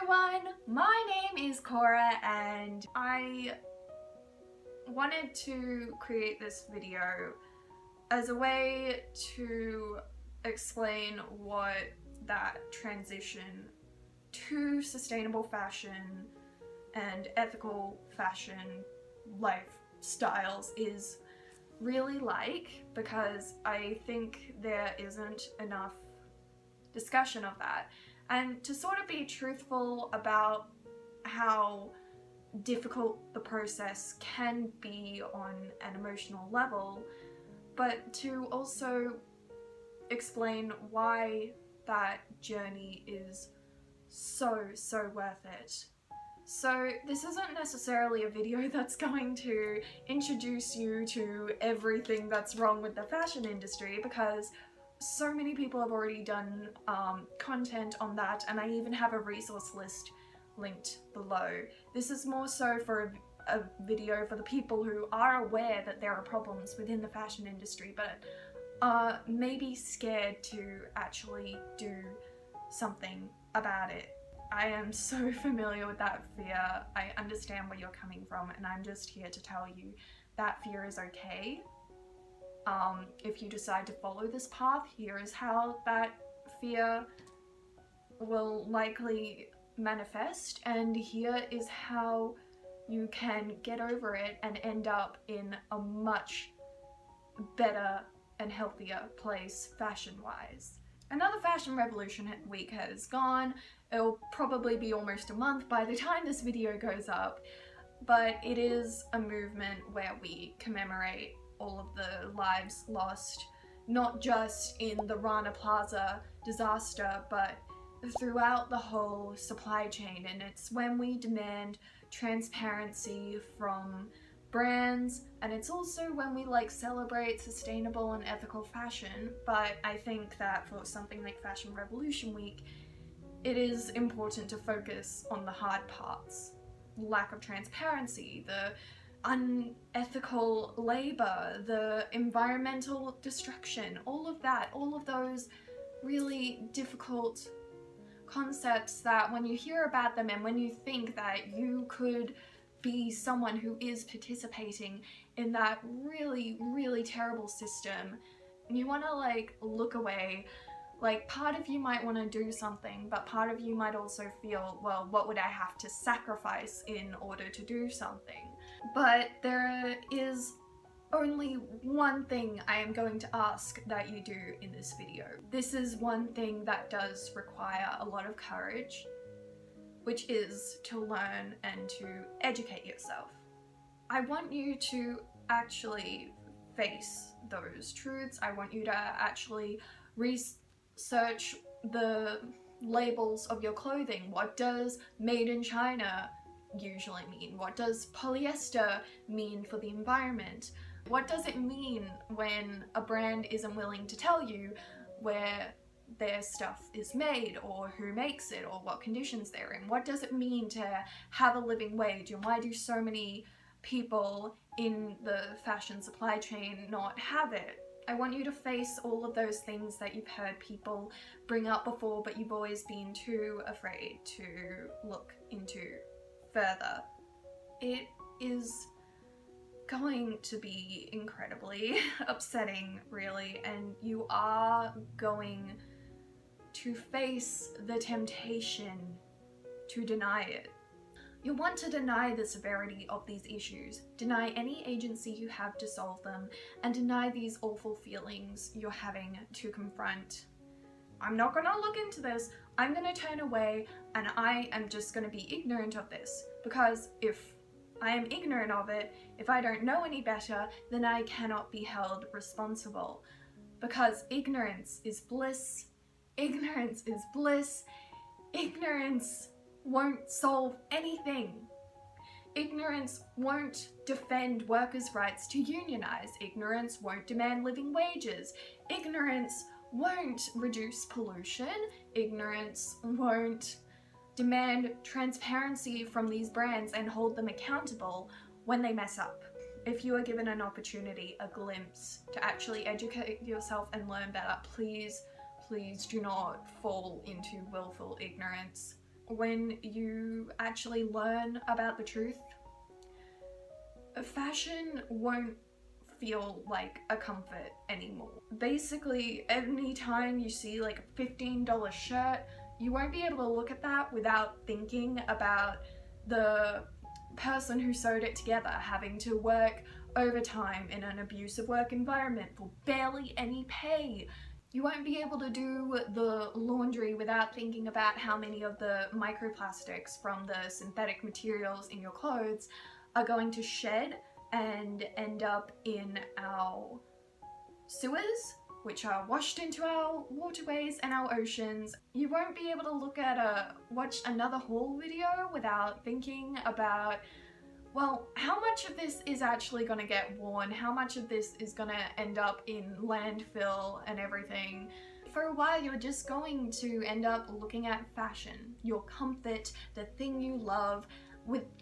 everyone, my name is Cora and I wanted to create this video as a way to explain what that transition to sustainable fashion and ethical fashion lifestyles is really like, because I think there isn't enough discussion of that. And to sort of be truthful about how difficult the process can be on an emotional level, but to also explain why that journey is so worth it. So this isn't necessarily a video that's going to introduce you to everything that's wrong with the fashion industry, because so many people have already done content on that, and I even have a resource list linked below. This is more so for a video for the people who are aware that there are problems within the fashion industry but are maybe scared to actually do something about it. I am so familiar with that fear. I understand where you're coming from, and I'm just here to tell you that fear is okay. If you decide to follow this path, here is how that fear will likely manifest, and here is how you can get over it and end up in a much better and healthier place fashion-wise. Another fashion revolution week has gone. It'll probably be almost a month by the time this video goes up, but it is a movement where we commemorate all of the lives lost, not just in the Rana Plaza disaster, but throughout the whole supply chain. And it's when we demand transparency from brands, and it's also when we celebrate sustainable and ethical fashion. But I think that for something like Fashion Revolution Week, it is important to focus on the hard parts. Lack of transparency, the unethical labor, the environmental destruction, all of that, all of those really difficult concepts that when you hear about them and when you think that you could be someone who is participating in that really terrible system, you want to look away. Part of you might want to do something, but part of you might also feel, well, what would I have to sacrifice in order to do something? But there is only one thing I am going to ask that you do in this video. This is one thing that does require a lot of courage, which is to learn and to educate yourself. I want you to actually face those truths. I want you to actually research the labels of your clothing. What does made in China usually mean? What does polyester mean for the environment? What does it mean when a brand isn't willing to tell you where their stuff is made, or who makes it, or what conditions they're in? What does it mean to have a living wage, and why do so many people in the fashion supply chain not have it? I want you to face all of those things that you've heard people bring up before, but you've always been too afraid to look into further. It is going to be incredibly upsetting, really, and you are going to face the temptation to deny it. You want to deny the severity of these issues, deny any agency you have to solve them, and deny these awful feelings you're having to confront. I'm not gonna look into this, I'm gonna turn away, and I am just gonna be ignorant of this, because if I am ignorant of it, if I don't know any better, then I cannot be held responsible. Because ignorance is bliss. Ignorance is bliss. Ignorance won't solve anything. Ignorance won't defend workers' rights to unionize. Ignorance won't demand living wages. Ignorance won't reduce pollution. Ignorance won't demand transparency from these brands and hold them accountable when they mess up. If you are given an opportunity, a glimpse to actually educate yourself and learn better, please do not fall into willful ignorance. when you actually learn about the truth, fashion won't feel like a comfort anymore. Basically, anytime you see like a $15 shirt, you won't be able to look at that without thinking about the person who sewed it together having to work overtime in an abusive work environment for barely any pay. You won't be able to do the laundry without thinking about how many of the microplastics from the synthetic materials in your clothes are going to shed and end up in our sewers, which are washed into our waterways and our oceans. You won't be able to watch another haul video without thinking about, well, how much of this is actually going to get worn? How much of this is going to end up in landfill and everything? For a while, you're just going to end up looking at fashion, your comfort, the thing you love,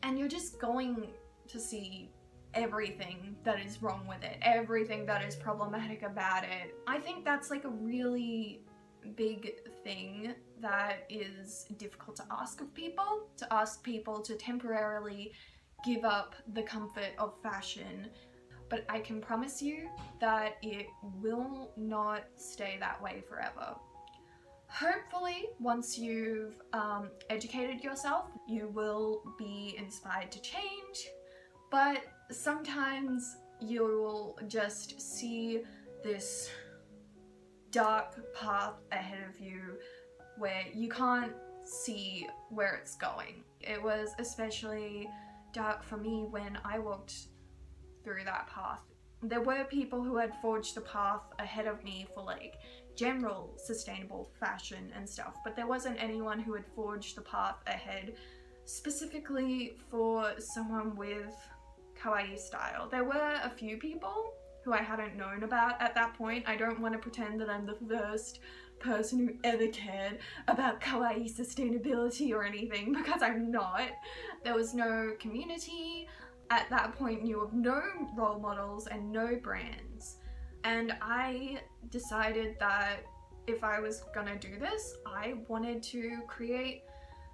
and you're just going to see everything that is wrong with it, everything that is problematic about it. I think that's like a really big thing that is difficult to ask people to temporarily give up the comfort of fashion. But I can promise you that it will not stay that way forever. Hopefully, once you've educated yourself, you will be inspired to change, but sometimes you'll just see this dark path ahead of you where you can't see where it's going. It was especially dark for me when I walked through that path. There were people who had forged the path ahead of me for like general sustainable fashion and stuff, but there wasn't anyone who had forged the path ahead specifically for someone with kawaii style. There were a few people who I hadn't known about at that point. I don't want to pretend that I'm the first person who ever cared about kawaii sustainability or anything, because I'm not. There was no community. At that point, knew of no role models and no brands. And I decided that if I was gonna do this, I wanted to create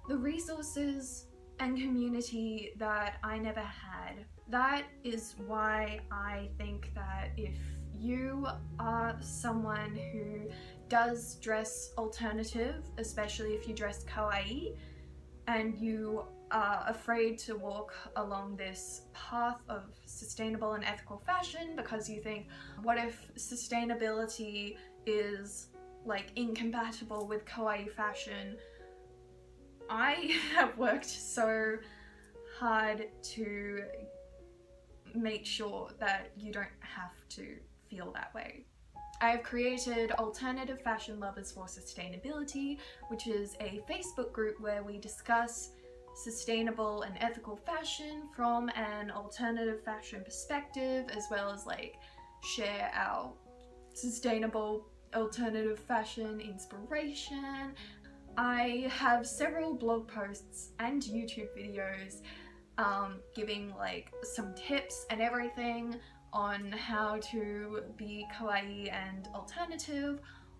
the resources and community that I never had. That is why I think that if you are someone who does dress alternative, especially if you dress kawaii, and you are afraid to walk along this path of sustainable and ethical fashion because you think, what if sustainability is like incompatible with kawaii fashion? I have worked so hard to make sure that you don't have to feel that way. I have created Alternative Fashion Lovers for Sustainability, which is a Facebook group where we discuss sustainable and ethical fashion from an alternative fashion perspective, as well as like share our sustainable alternative fashion inspiration. I have several blog posts and YouTube videos giving like some tips and everything on how to be kawaii and alternative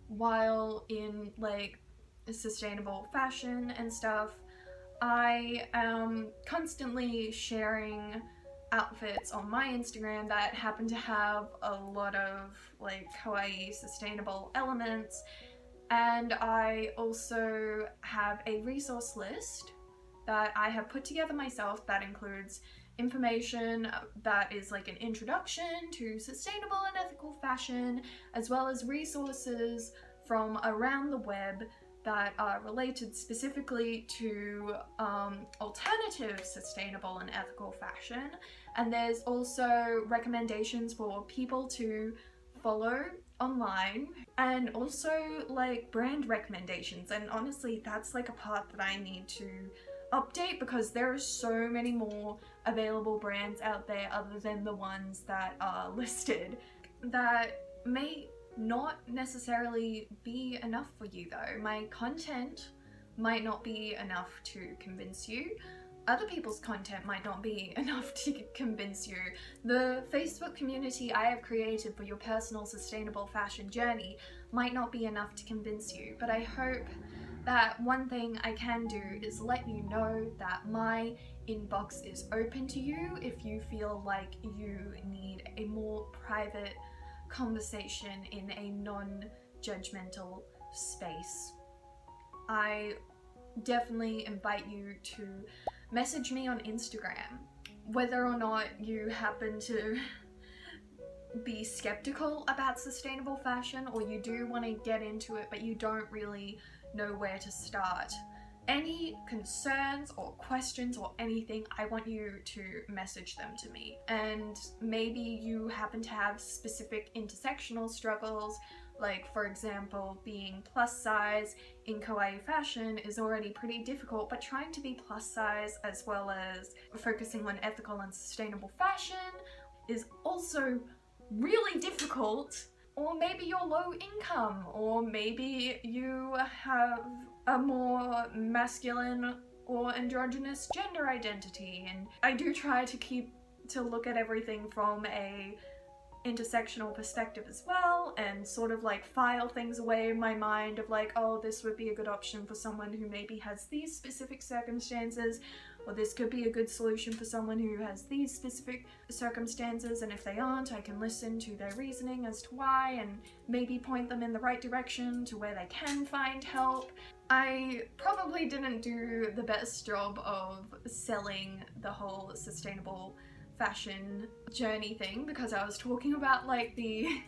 while in like sustainable fashion and stuff. I am constantly sharing outfits on my Instagram that happen to have a lot of like kawaii sustainable elements, and I also have a resource list that I have put together myself that includes information that is like an introduction to sustainable and ethical fashion, as well as resources from around the web that are related specifically to alternative sustainable and ethical fashion. And there's also recommendations for people to follow online, and also like brand recommendations. And honestly, that's like a part that I need to update, because there are so many more available brands out there other than the ones that are listed that may not necessarily be enough for you though. My content might not be enough to convince you. Other people's content might not be enough to convince you. The Facebook community I have created for your personal sustainable fashion journey might not be enough to convince you, but I hope that one thing I can do is let you know that my inbox is open to you if you feel like you need a more private conversation in a non-judgmental space. I definitely invite you to message me on Instagram, whether or not you happen to be skeptical about sustainable fashion or you do want to get into it but you don't really know where to start. Any concerns or questions or anything, I want you to message them to me. And maybe you happen to have specific intersectional struggles, like for example, being plus size in kawaii fashion is already pretty difficult, but trying to be plus size as well as focusing on ethical and sustainable fashion is also really difficult. Or maybe you're low income, or maybe you have a more masculine or androgynous gender identity. And I do try to look at everything from a intersectional perspective as well, and sort of like file things away in my mind of like, oh, this would be a good option for someone who maybe has these specific circumstances, or this could be a good solution for someone who has these specific circumstances, and if they aren't, I can listen to their reasoning as to why and maybe point them in the right direction to where they can find help. I probably didn't do the best job of selling the whole sustainable fashion journey thing because I was talking about like the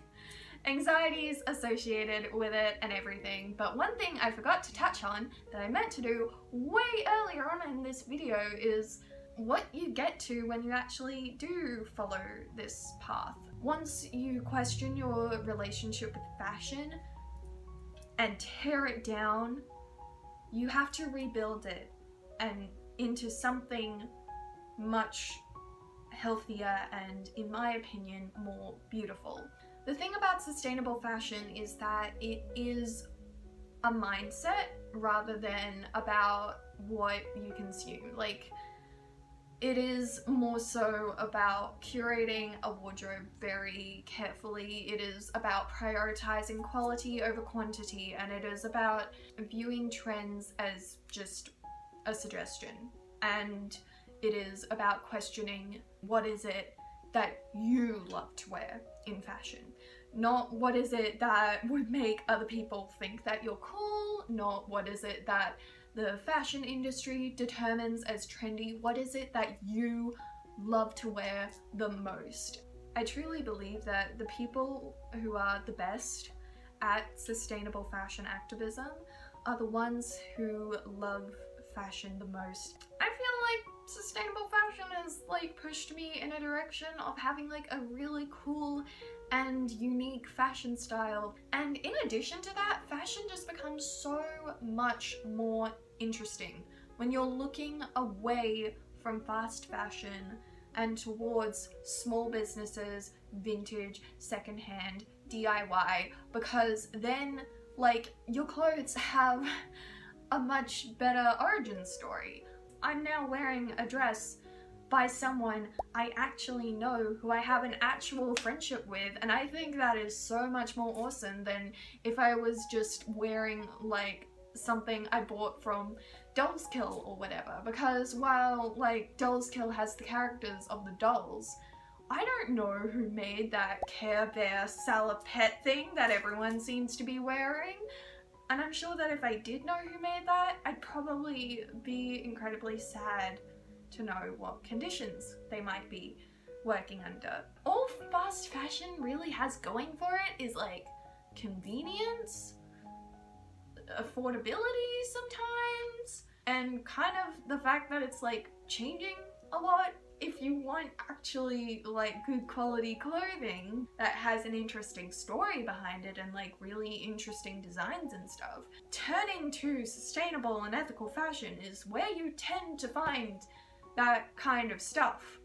anxieties associated with it and everything, but one thing I forgot to touch on that I meant to do way earlier on in this video is what you get to when you actually do follow this path. Once you question your relationship with fashion and tear it down, you have to rebuild it and into something much healthier and, in my opinion, more beautiful. The thing about sustainable fashion is that it is a mindset rather than about what you consume. Like, it is more so about curating a wardrobe very carefully. It is about prioritizing quality over quantity, and it is about viewing trends as just a suggestion. And it is about questioning what is it that you love to wear in fashion. Not what is it that would make other people think that you're cool, not what is it that the fashion industry determines as trendy. What is it that you love to wear the most? I truly believe that the people who are the best at sustainable fashion activism are the ones who love fashion the most. I feel like sustainable fashion has like pushed me in a direction of having like a really cool and unique fashion style, and in addition to that, fashion just becomes so much more interesting when you're looking away from fast fashion and towards small businesses, vintage, secondhand, DIY, because then like your clothes have a much better origin story. I'm now wearing a dress by someone I actually know, who I have an actual friendship with, and I think that is so much more awesome than if I was just wearing like something I bought from Dolls Kill or whatever, because while like Dolls Kill has the characters of the dolls, I don't know who made that Care Bear salopette thing that everyone seems to be wearing. And I'm sure that if I did know who made that, I'd probably be incredibly sad to know what conditions they might be working under. All fast fashion really has going for it is like convenience, affordability sometimes, and kind of the fact that it's like changing a lot. If you want actually like good quality clothing that has an interesting story behind it and like really interesting designs and stuff, turning to sustainable and ethical fashion is where you tend to find that kind of stuff.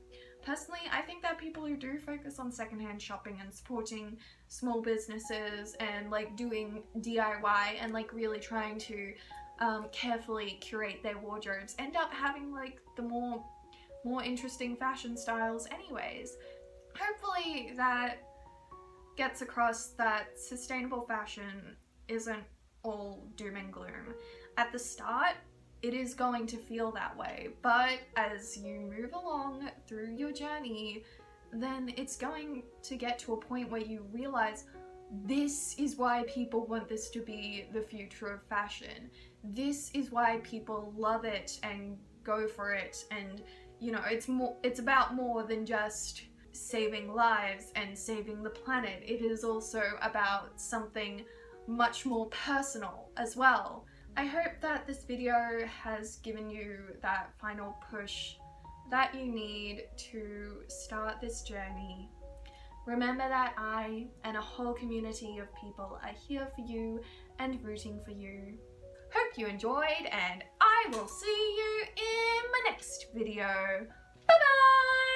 Personally, I think that people who do focus on secondhand shopping and supporting small businesses and like doing DIY and like really trying to carefully curate their wardrobes end up having like the more interesting fashion styles anyways. Hopefully that gets across that sustainable fashion isn't all doom and gloom. At the start, it is going to feel that way, but as you move along through your journey, then it's going to get to a point where you realize this is why people want this to be the future of fashion. This is why people love it and go for it, and you know, it's about more than just saving lives and saving the planet. It is also about something much more personal as well. I hope that this video has given you that final push that you need to start this journey. Remember that I and a whole community of people are here for you and rooting for you. Hope you enjoyed, and I will see you in my next video. Bye bye!